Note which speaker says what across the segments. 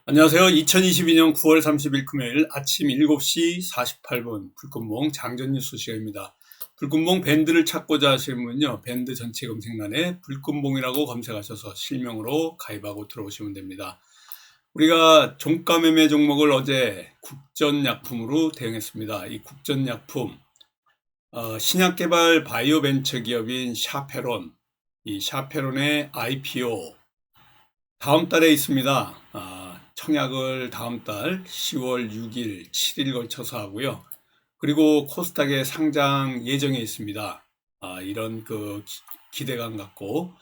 Speaker 1: 안녕하세요. 2022년 9월 30일 금요일 아침 7시 48분 불금봉 장전뉴스 시간입니다. 불금봉 밴드를 찾고자 하시는 분은요. 밴드 전체 검색란에 불금봉이라고 검색하셔서 실명으로 가입하고 들어오시면 됩니다. 우리가 종가 매매 종목을 어제 국전약품으로 대응했습니다. 이 국전약품 신약개발 바이오 벤처 기업인 샤페론, 이 샤페론의 IPO 다음 달에 있습니다. 청약을 다음 달 10월 6일, 7일 걸쳐서 하고요. 그리고 코스닥에 상장 예정에 있습니다. 이런 기대감 갖고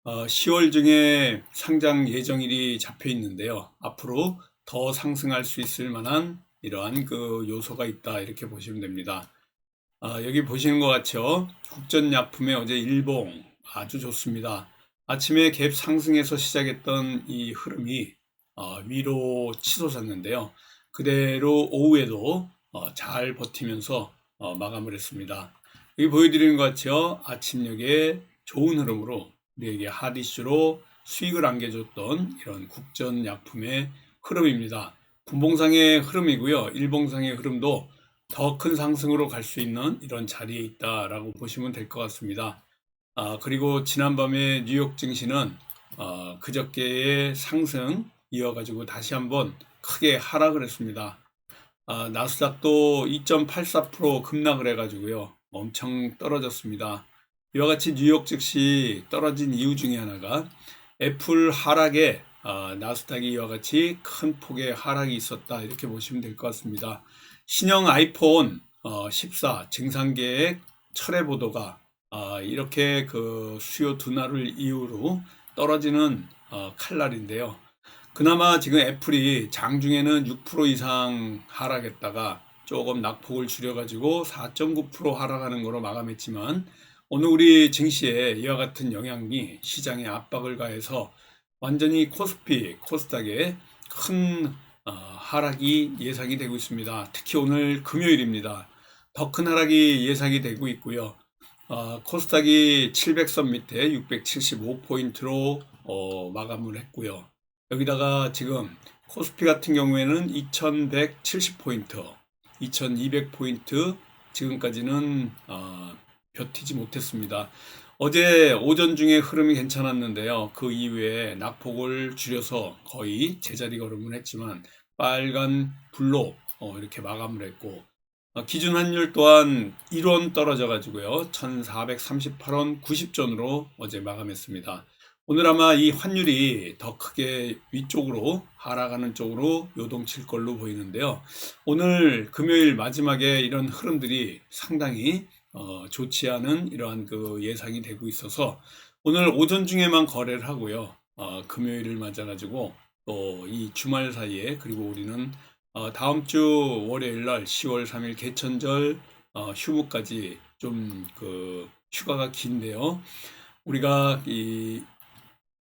Speaker 1: 10월 중에 상장 예정일이 잡혀 있는데요. 앞으로 더 상승할 수 있을 만한 이러한 요소가 있다 이렇게 보시면 됩니다. 여기 보시는 것 같죠? 국전약품의 어제 일봉 아주 좋습니다. 아침에 갭 상승에서 시작했던 이 흐름이 위로 치솟았는데요. 그대로 오후에도 잘 버티면서 마감을 했습니다. 여기 보여드리는 것 같죠? 아침녘에 좋은 흐름으로 우리에게 핫 이슈로 수익을 안겨줬던 이런 국전약품의 흐름입니다. 분봉상의 흐름이고요. 일봉상의 흐름도 더 큰 상승으로 갈 수 있는 이런 자리에 있다라고 보시면 될 것 같습니다. 그리고 지난밤에 뉴욕 증시는 그저께의 상승 이어가지고 다시 한번 크게 하락을 했습니다. 나스닥도 2.84% 급락을 해가지고요. 엄청 떨어졌습니다. 이와 같이 뉴욕 증시 떨어진 이유 중에 하나가 애플 하락에 나스닥이 이와 같이 큰 폭의 하락이 있었다 이렇게 보시면 될 것 같습니다. 신형 아이폰 14 증상계획 철회 보도가 이렇게 수요 둔화를 이유로 떨어지는 칼날인데요. 그나마 지금 애플이 장중에는 6% 이상 하락했다가 조금 낙폭을 줄여가지고 4.9% 하락하는 거로 마감했지만 오늘 우리 증시에 이와 같은 영향이 시장에 압박을 가해서 완전히 코스닥에 큰 하락이 예상이 되고 있습니다. 특히 오늘 금요일입니다. 더 큰 하락이 예상이 되고 있고요. 코스닥이 700선 밑에 675포인트로 마감을 했고요. 여기다가 지금 코스피 같은 경우에는 2170포인트, 2200포인트 지금까지는 버티지 못했습니다. 어제 오전 중에 흐름이 괜찮았는데요. 그 이후에 낙폭을 줄여서 거의 제자리 걸음을 했지만 빨간 불로 이렇게 마감을 했고 기준 환율 또한 1원 떨어져 가지고요. 1438원 90전으로 어제 마감했습니다. 오늘 아마 이 환율이 더 크게 위쪽으로 하락하는 쪽으로 요동칠 걸로 보이는데요. 오늘 금요일 마지막에 이런 흐름들이 상당히 좋지 않은 이러한 예상이 되고 있어서 오늘 오전 중에만 거래를 하고요. 금요일을 맞아 가지고 또 이 주말 사이에 그리고 우리는 다음 주 월요일 날 10월 3일 개천절 휴무까지 좀 휴가가 긴데요. 우리가 이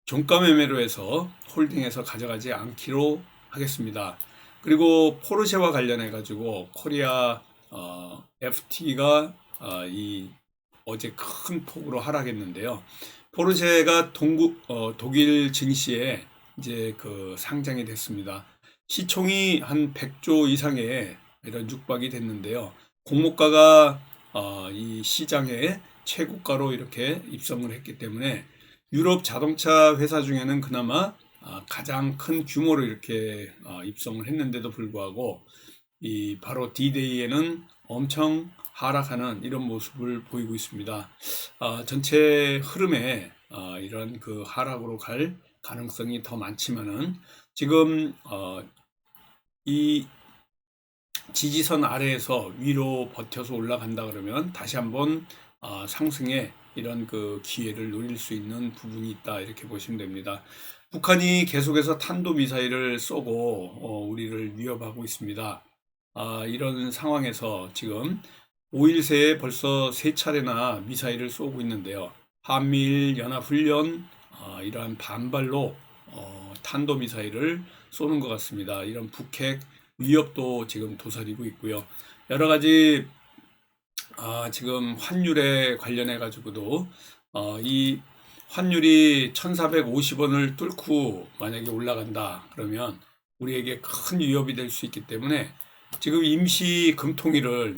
Speaker 1: 종가 매매로 해서 홀딩해서 가져가지 않기로 하겠습니다. 그리고 포르쉐와 관련해 가지고 코리아 FT가 어제 큰 폭으로 하락했는데요. 포르쉐가 독일 증시에 이제 상장이 됐습니다. 시총이 한 100조 이상의 이런 육박이 됐는데요. 공모가가 이 시장의 최고가로 이렇게 입성을 했기 때문에 유럽 자동차 회사 중에는 그나마 가장 큰 규모로 이렇게 입성을 했는데도 불구하고 이 바로 D-Day에는 엄청 하락하는 이런 모습을 보이고 있습니다. 전체 흐름에 이런 하락으로 갈 가능성이 더 많지만은 지금 이 지지선 아래에서 위로 버텨서 올라간다 그러면 다시 한번 상승의 이런 기회를 노릴 수 있는 부분이 있다 이렇게 보시면 됩니다. 북한이 계속해서 탄도미사일을 쏘고 우리를 위협하고 있습니다. 이런 상황에서 지금 5일 새에 벌써 3차례나 미사일을 쏘고 있는데요. 한미일 연합훈련 이러한 반발로 탄도미사일을 쏘는 것 같습니다. 이런 북핵 위협도 지금 도사리고 있고요. 여러 가지 지금 환율에 관련해 가지고도 이 환율이 1450원을 뚫고 만약에 올라간다 그러면 우리에게 큰 위협이 될 수 있기 때문에 지금 임시 금통위를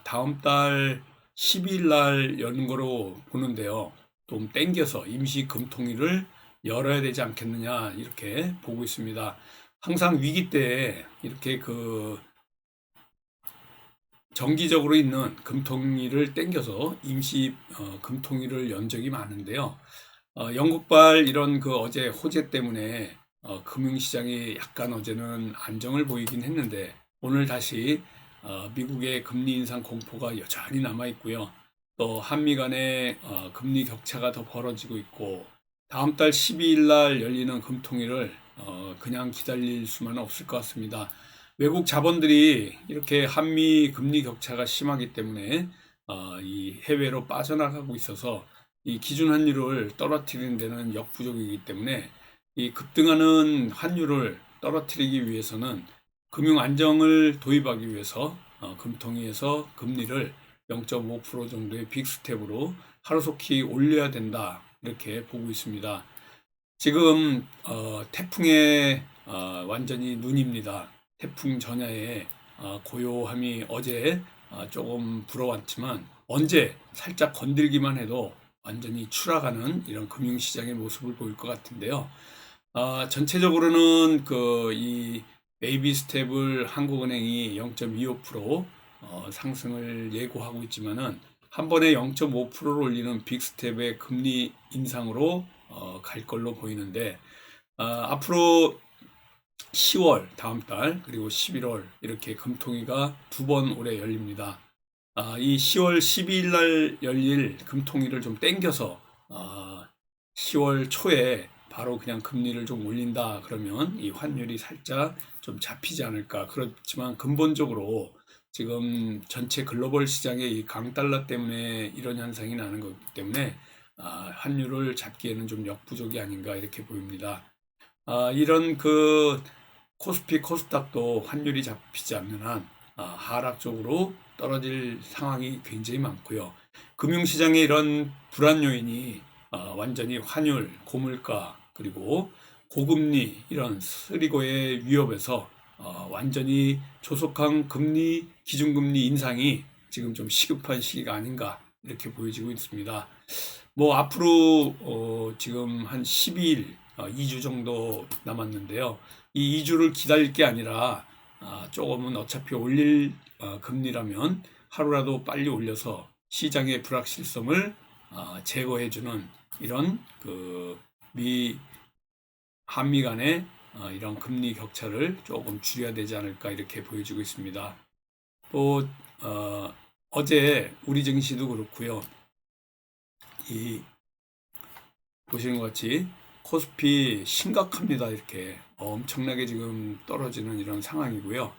Speaker 1: 다음 달 12일 날 여는 거로 보는데요. 좀 땡겨서 임시 금통위를 열어야 되지 않겠느냐 이렇게 보고 있습니다. 항상 위기 때 이렇게 정기적으로 있는 금통위를 땡겨서 임시 금통위를 연 적이 많은데요. 영국발 이런 어제 호재 때문에 금융시장이 약간 어제는 안정을 보이긴 했는데 오늘 다시 미국의 금리 인상 공포가 여전히 남아 있고요. 또 한미 간의 금리 격차가 더 벌어지고 있고 다음 달 12일 날 열리는 금통위를 그냥 기다릴 수만은 없을 것 같습니다. 외국 자본들이 이렇게 한미 금리 격차가 심하기 때문에 이 해외로 빠져나가고 있어서 이 기준 환율을 떨어뜨리는 데는 역부족이기 때문에 이 급등하는 환율을 떨어뜨리기 위해서는 금융 안정을 도입하기 위해서 금통위에서 금리를 0.5% 정도의 빅스텝으로 하루속히 올려야 된다 이렇게 보고 있습니다. 지금 태풍의 완전히 눈입니다. 태풍 전야에 고요함이 어제 조금 불어왔지만 언제 살짝 건들기만 해도 완전히 추락하는 이런 금융시장의 모습을 보일 것 같은데요. 전체적으로는 이 베이비 스텝을 한국은행이 0.25% 상승을 예고하고 있지만은 한 번에 0.5%를 올리는 빅스텝의 금리 인상으로 갈 걸로 보이는데 앞으로 10월 다음 달 그리고 11월 이렇게 금통위가 두 번 올해 열립니다. 이 10월 12일 날 열릴 금통위를 좀 땡겨서 10월 초에 바로 그냥 금리를 좀 올린다 그러면 이 환율이 살짝 좀 잡히지 않을까. 그렇지만 근본적으로 지금 전체 글로벌 시장의 이 강달러 때문에 이런 현상이 나는 거기 때문에 환율을 잡기에는 좀 역부족이 아닌가 이렇게 보입니다. 이런 코스피 코스닥도 환율이 잡히지 않는 한 하락적으로 떨어질 상황이 굉장히 많고요. 금융시장의 이런 불안 요인이 완전히 환율, 고물가 그리고 고금리 이런 쓰리고의 위협에서 완전히 조속한 금리, 기준금리 인상이 지금 좀 시급한 시기가 아닌가 이렇게 보여지고 있습니다. 뭐 앞으로 지금 한 12일, 2주 정도 남았는데요. 이 2주를 기다릴 게 아니라 조금은 어차피 올릴 금리라면 하루라도 빨리 올려서 시장의 불확실성을 제거해주는 이런 한미 간의 이런 금리 격차를 조금 줄여야 되지 않을까 이렇게 보여지고 있습니다. 또 어제 우리 증시도 그렇고요. 보시는 것 같이 코스피 심각합니다. 이렇게 엄청나게 지금 떨어지는 이런 상황이고요.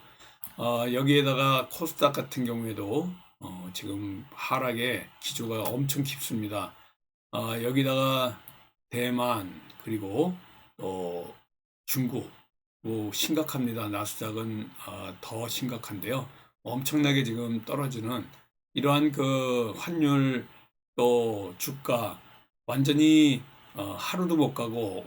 Speaker 1: 여기에다가 코스닥 같은 경우에도 지금 하락의 기조가 엄청 깊습니다. 여기다가 대만 그리고 또 중국 뭐 심각합니다. 나스닥은 더 심각한데요. 엄청나게 지금 떨어지는 이러한 환율 또 주가 완전히 하루도 못 가고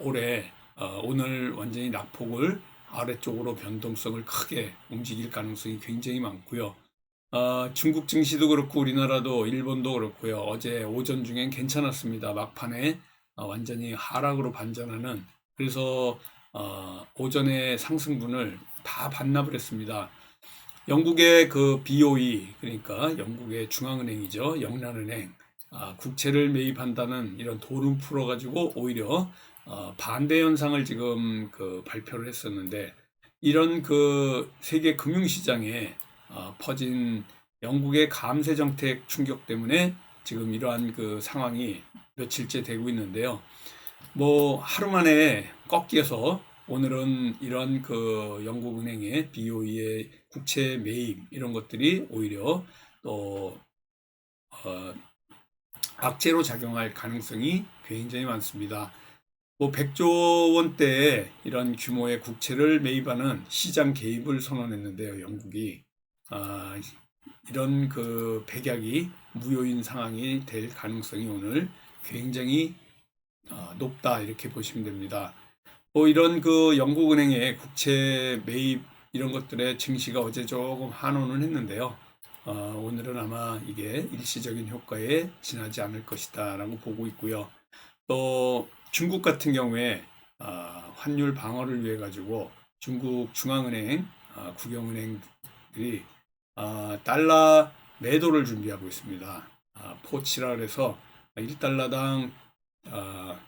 Speaker 1: 오늘 완전히 낙폭을 아래쪽으로 변동성을 크게 움직일 가능성이 굉장히 많고요. 중국 증시도 그렇고 우리나라도 일본도 그렇고요. 어제 오전 중엔 괜찮았습니다. 막판에 완전히 하락으로 반전하는 그래서 오전에 상승분을 다 반납을 했습니다. 영국의 BOE 그러니까 영국의 중앙은행이죠. 영란은행 국채를 매입한다는 이런 돈을 풀어가지고 오히려 반대 현상을 지금 발표를 했었는데 이런 세계 금융시장에 퍼진 영국의 감세 정책 충격 때문에 지금 이러한 상황이 며칠째 되고 있는데요. 뭐 하루 만에 꺾여서 오늘은 이런 영국은행의 BOE의 국채 매입 이런 것들이 오히려 또 악재로 작용할 가능성이 굉장히 많습니다. 뭐 100조 원대의 이런 규모의 국채를 매입하는 시장 개입을 선언했는데요. 영국이 이런 백약이 무효인 상황이 될 가능성이 오늘 굉장히 높다 이렇게 보시면 됩니다. 이런 그 영국은행의 국채 매입 이런 것들의 증시가 어제 조금 환원을 했는데요. 오늘은 아마 이게 일시적인 효과에 지나지 않을 것이다라고 보고 있고요. 또 중국 같은 경우에 환율 방어를 위해 가지고 중국 중앙은행, 국영은행들이 달러 매도를 준비하고 있습니다. 포치라 그래서 1달러당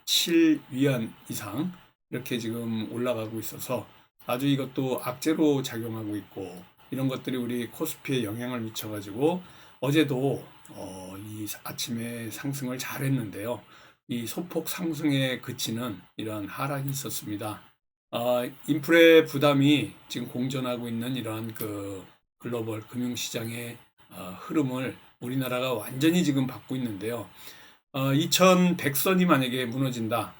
Speaker 1: 7위안 이상 이렇게 지금 올라가고 있어서 아주 이것도 악재로 작용하고 있고, 이런 것들이 우리 코스피에 영향을 미쳐가지고 어제도 이 아침에 상승을 잘 했는데요. 이 소폭 상승에 그치는 이러한 하락이 있었습니다. 인플레 부담이 지금 공존하고 있는 이러한 그 글로벌 금융시장의 흐름을 우리나라가 완전히 지금 받고 있는데요. 2100선이 만약에 무너진다.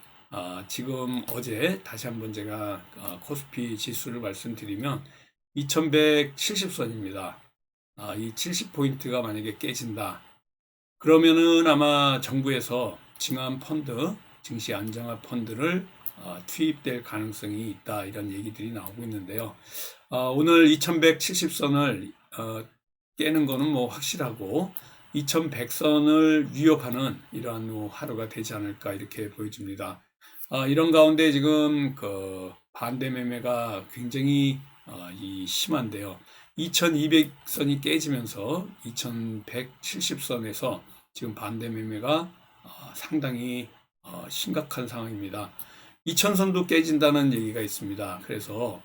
Speaker 1: 지금 어제 다시 한번 제가 코스피 지수를 말씀드리면 2170선입니다. 이 70포인트가 만약에 깨진다. 그러면은 아마 정부에서 증안 펀드, 증시 안정화 펀드를 투입될 가능성이 있다. 이런 얘기들이 나오고 있는데요. 오늘 2170선을 깨는 거는 뭐 확실하고 2100선을 위협하는 이러한 하루가 되지 않을까 이렇게 보여집니다. 이런 가운데 지금 그 반대 매매가 굉장히 심한데요. 2200선이 깨지면서 2170선에서 지금 반대 매매가 상당히 심각한 상황입니다. 2000선도 깨진다는 얘기가 있습니다. 그래서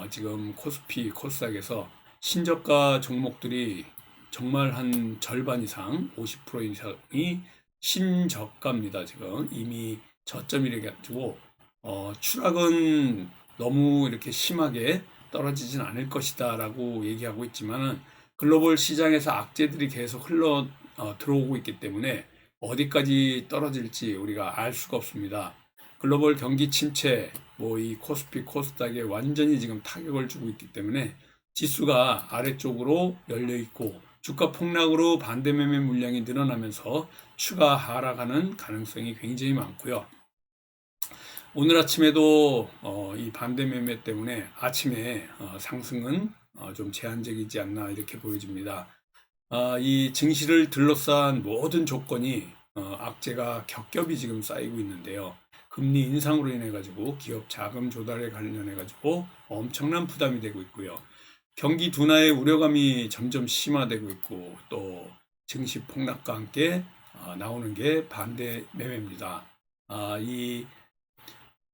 Speaker 1: 지금 코스피, 코스닥에서 신저가 종목들이 정말 한 절반 이상, 50% 이상이 신저가입니다. 지금 이미 저점이래 가지고 추락은 너무 이렇게 심하게 떨어지진 않을 것이다 라고 얘기하고 있지만은, 글로벌 시장에서 악재들이 계속 들어오고 있기 때문에 어디까지 떨어질지 우리가 알 수가 없습니다. 글로벌 경기 침체, 이 코스피, 코스닥에 완전히 지금 타격을 주고 있기 때문에 지수가 아래쪽으로 열려 있고, 주가 폭락으로 반대 매매 물량이 늘어나면서 추가 하락하는 가능성이 굉장히 많고요. 오늘 아침에도 이 반대 매매 때문에 아침에 상승은 좀 제한적이지 않나 이렇게 보여집니다. 이 증시를 둘러싼 모든 조건이 악재가 겹겹이 지금 쌓이고 있는데요. 금리 인상으로 인해 가지고 기업 자금 조달에 관련해 가지고 엄청난 부담이 되고 있고요. 경기 둔화의 우려감이 점점 심화되고 있고, 또 증시 폭락과 함께 나오는 게 반대 매매입니다. 이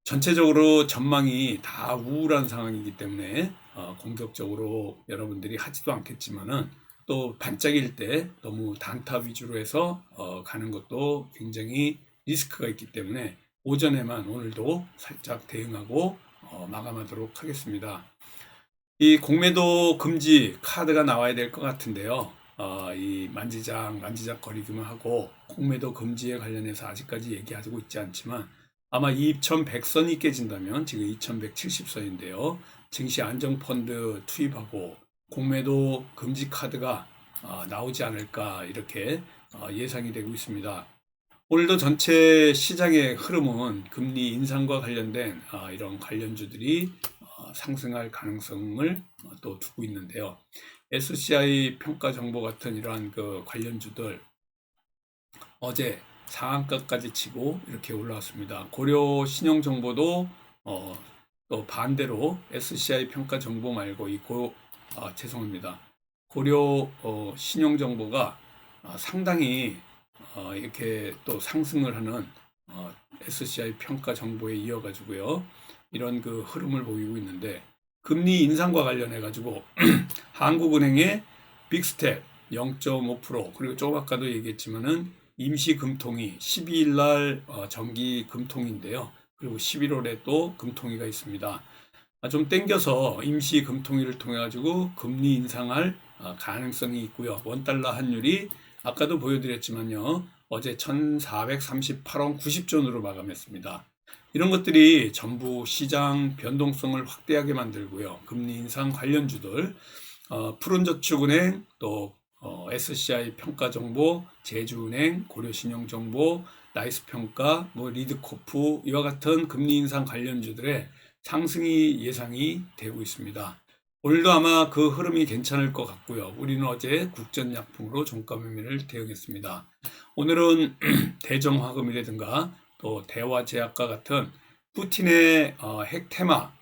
Speaker 1: 전체적으로 전망이 다 우울한 상황이기 때문에 공격적으로 여러분들이 하지도 않겠지만은, 또 반짝일 때 너무 단타 위주로 해서 가는 것도 굉장히 리스크가 있기 때문에 오전에만 오늘도 살짝 대응하고 마감하도록 하겠습니다. 이 공매도 금지 카드가 나와야 될 것 같은데요. 이 만지작거리기만 하고 공매도 금지에 관련해서 아직까지 얘기하고 있지 않지만, 아마 2100선이 깨진다면, 지금 2170선인데요. 증시 안정펀드 투입하고 공매도 금지 카드가 나오지 않을까 이렇게 예상이 되고 있습니다. 오늘도 전체 시장의 흐름은 금리 인상과 관련된 이런 관련주들이 상승할 가능성을 또 두고 있는데요. SCI 평가 정보 같은 이러한 그 관련주들 어제 상한가까지 치고 이렇게 올라왔습니다. 고려 신용 정보도 또 반대로 SCI 평가 정보 말고 죄송합니다. 고려 신용 정보가 상당히 이렇게 또 상승을 하는 SCI 평가 정보에 이어가지고요. 이런 그 흐름을 보이고 있는데, 금리 인상과 관련해 가지고 한국은행의 빅스텝 0.5%, 그리고 조금 아까도 얘기했지만은 임시 금통위 12일 날 정기 금통위인데요. 그리고 11월에 또 금통위가 있습니다. 좀 땡겨서 임시 금통위를 통해 가지고 금리 인상할 가능성이 있고요. 원달러 환율이 아까도 보여드렸지만요. 어제 1438원 90전으로 마감했습니다. 이런 것들이 전부 시장 변동성을 확대하게 만들고요. 금리 인상 관련주들, 푸른저축은행, 또 SCI 평가정보, 제주은행, 고려신용정보, 라이스 평가, 리드코프 이와 같은 금리 인상 관련주들의 상승이 예상이 되고 있습니다. 오늘도 아마 그 흐름이 괜찮을 것 같고요. 우리는 어제 국전약품으로 종가 매매를 대응했습니다. 오늘은 대정화금이라든가 또 대화제약과 같은 푸틴의 핵 테마,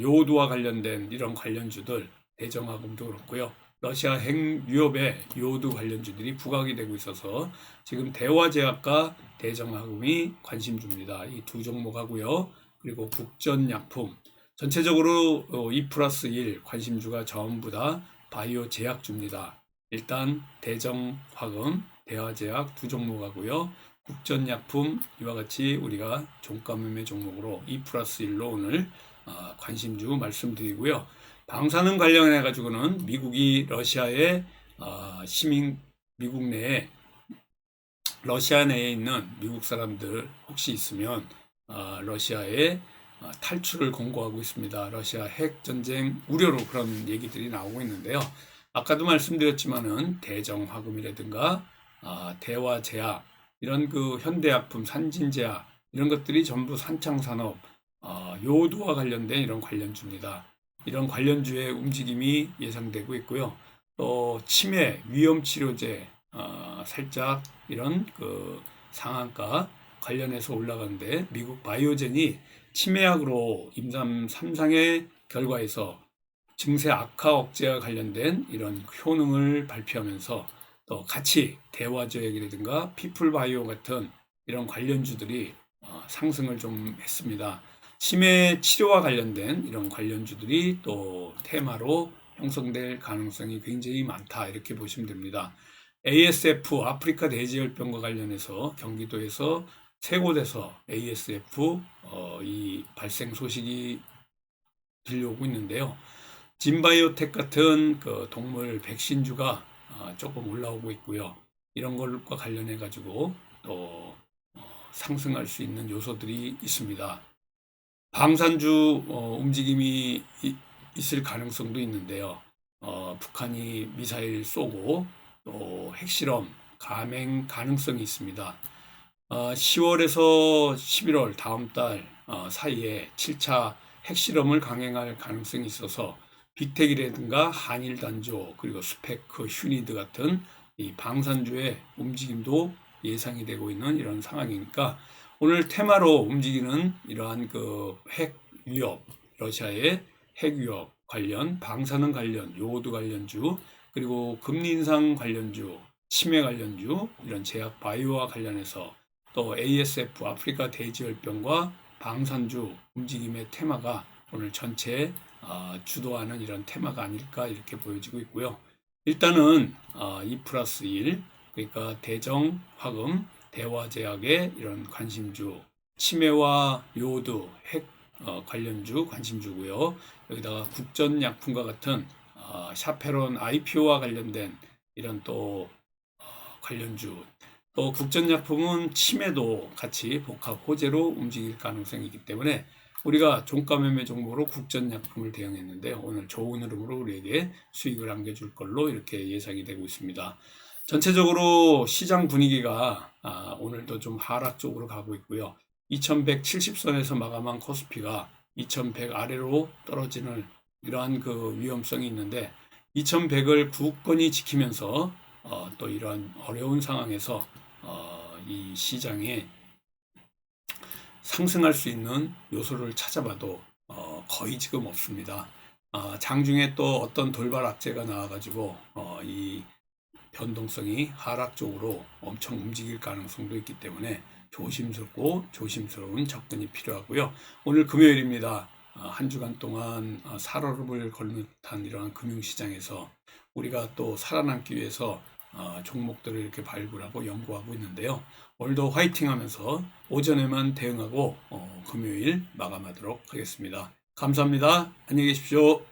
Speaker 1: 요오드와 관련된 이런 관련주들, 대정화금도 그렇고요. 러시아 핵 위협에 요오드 관련주들이 부각이 되고 있어서 지금 대화제약과 대정화금이 관심주입니다. 이 두 종목하고요. 그리고 국전약품, 전체적으로 2+1 관심주가 전부 다 바이오 제약주입니다. 일단 대정화금, 대화제약 두 종목하고요. 국전약품 이와 같이 우리가 종가 매매 종목으로 2+1로 오늘 관심주 말씀드리고요. 방사능 관련해 가지고는 미국이 러시아의 미국 내에 러시아 내에 있는 미국 사람들 혹시 있으면 러시아에 탈출을 권고하고 있습니다. 러시아 핵 전쟁 우려로 그런 얘기들이 나오고 있는데요. 아까도 말씀드렸지만은 대정화금이라든가 대화제약 이런 그 현대약품, 산진제약 이런 것들이 전부 산창산업, 요오드와 관련된 이런 관련주입니다. 이런 관련주의 움직임이 예상되고 있고요. 또 치매, 위험치료제 살짝 이런 그 상한가 관련해서 올라가는데 미국 바이오젠이 치매약으로 임상 3상의 결과에서 증세 악화 억제와 관련된 이런 효능을 발표하면서 또 같이 대화제약이라든가 피플바이오 같은 이런 관련주들이 상승을 좀 했습니다. 치매 치료와 관련된 이런 관련주들이 또 테마로 형성될 가능성이 굉장히 많다 이렇게 보시면 됩니다. ASF 아프리카 돼지열병과 관련해서 경기도에서 세 곳에서 ASF 이 발생 소식이 들려오고 있는데요. 진바이오텍 같은 그 동물 백신주가 조금 올라오고 있고요. 이런 것과 관련해 가지고 또 상승할 수 있는 요소들이 있습니다. 방산주 움직임이 있을 가능성도 있는데요. 북한이 미사일 쏘고 또 핵실험 감행 가능성이 있습니다. 10월에서 11월 다음 달 사이에 7차 핵실험을 강행할 가능성이 있어서 빅텍이라든가 한일 단조 그리고 스페크, 휴니드 같은 이 방산주의 움직임도 예상이 되고 있는 이런 상황이니까 오늘 테마로 움직이는 이러한 그 핵 위협, 러시아의 핵 위협 관련, 방사능 관련, 요오드 관련주, 그리고 금리 인상 관련주, 치매 관련주, 이런 제약 바이오와 관련해서 또 ASF 아프리카 돼지열병과 방산주 움직임의 테마가 오늘 전체 주도하는 이런 테마가 아닐까 이렇게 보여지고 있고요. 일단은 2+1 그러니까 대정, 화금, 대화제약의 이런 관심주, 치매와 요오드, 핵 관련주 관심주고요. 여기다가 국전약품과 같은 샤페론 IPO와 관련된 이런 또 관련주, 또 국전약품은 치매도 같이 복합 호재로 움직일 가능성이 있기 때문에 우리가 종가 매매 종목으로 국전약품을 대응했는데 오늘 좋은 흐름으로 우리에게 수익을 안겨줄 걸로 이렇게 예상이 되고 있습니다. 전체적으로 시장 분위기가 오늘도 좀 하락 쪽으로 가고 있고요. 2170선에서 마감한 코스피가 2100 아래로 떨어지는 이러한 그 위험성이 있는데 2100을 굳건히 지키면서 또 이러한 어려운 상황에서 이 시장에 상승할 수 있는 요소를 찾아봐도 거의 지금 없습니다. 장중에 또 어떤 돌발 악재가 나와가지고 이 변동성이 하락 쪽으로 엄청 움직일 가능성도 있기 때문에 조심스럽고 조심스러운 접근이 필요하고요. 오늘 금요일입니다. 한 주간 동안 살얼음을 걸는 듯한 이러한 금융시장에서 우리가 또 살아남기 위해서 종목들을 이렇게 발굴하고 연구하고 있는데요. 오늘도 화이팅 하면서 오전에만 대응하고 금요일 마감하도록 하겠습니다. 감사합니다. 안녕히 계십시오.